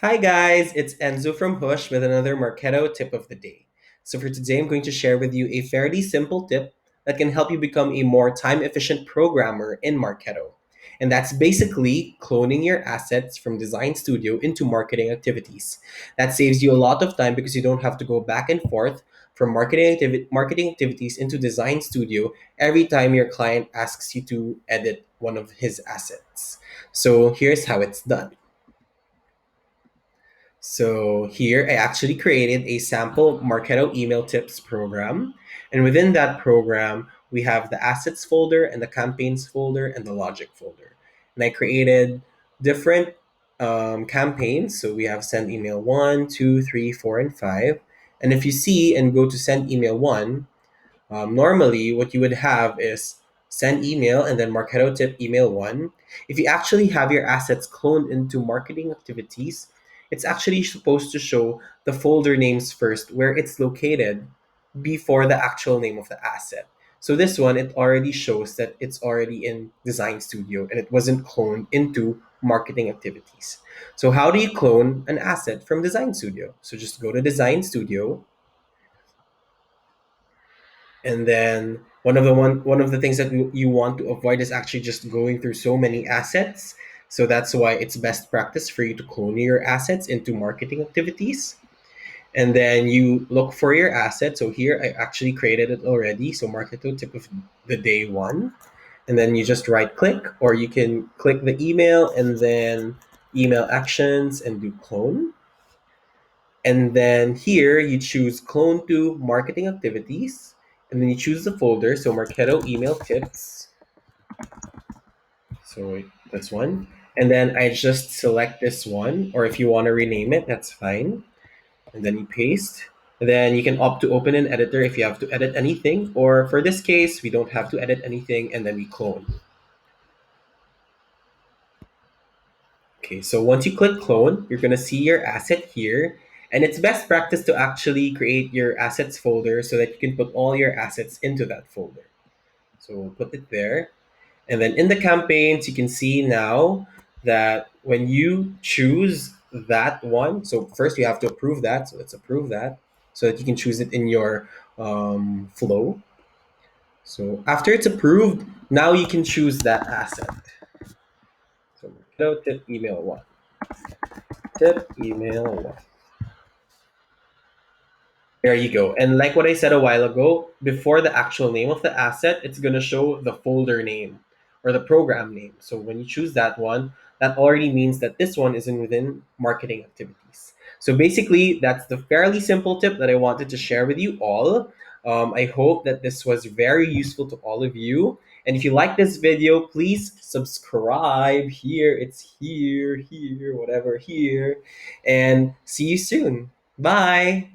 Hi guys, it's Enzo from Hoosh with another Marketo tip of the day. So for today, I'm going to share with you a fairly simple tip that can help you become a more time-efficient programmer in Marketo. And that's basically cloning your assets from Design Studio into marketing activities. That saves you a lot of time because you don't have to go back and forth from marketing activities into Design Studio every time your client asks you to edit one of his assets. So here's how it's done. So here I actually created a sample Marketo email tips program. And within that program, we have the assets folder and the campaigns folder and the logic folder. And I created different campaigns. So we have send email 1, 2, 3, 4, and 5. And if you see and go to send email 1, normally, what you would have is send email and then Marketo tip email one. If you actually have your assets cloned into marketing activities, it's actually supposed to show the folder names first, where it's located before the actual name of the asset. So this one, it already shows that it's already in Design Studio and it wasn't cloned into marketing activities. So how do you clone an asset from Design Studio? So just go to Design Studio, and then one of the things that you want to avoid is actually just going through so many assets. So that's why it's best practice for you to clone your assets into marketing activities. And then you look for your asset. So here I actually created it already. So Marketo tip of the day one. And then you just right click, or you can click the email and then email actions and do clone. And then here you choose clone to marketing activities. And then you choose the folder. So Marketo email tips. So that's one. And then I just select this one, or if you want to rename it, that's fine. And then you paste. And then you can opt to open an editor if you have to edit anything. Or for this case, we don't have to edit anything, and then we clone. Okay, so once you click clone, you're going to see your asset here. And it's best practice to actually create your assets folder so that you can put all your assets into that folder. So we'll put it there. And then in the campaigns, you can see now that when you choose that one, so first you have to approve that. So let's approve that so that you can choose it in your flow. So after it's approved, now you can choose that asset. So tip email one. Tip email one. There you go. And like what I said a while ago, before the actual name of the asset, it's going to show the folder name or the program name. So when you choose that one, that already means that this one is in within marketing activities. So basically, that's the fairly simple tip that I wanted to share with you all. I hope that this was very useful to all of you. And if you like this video, please subscribe here. It's here, whatever, here. And see you soon. Bye.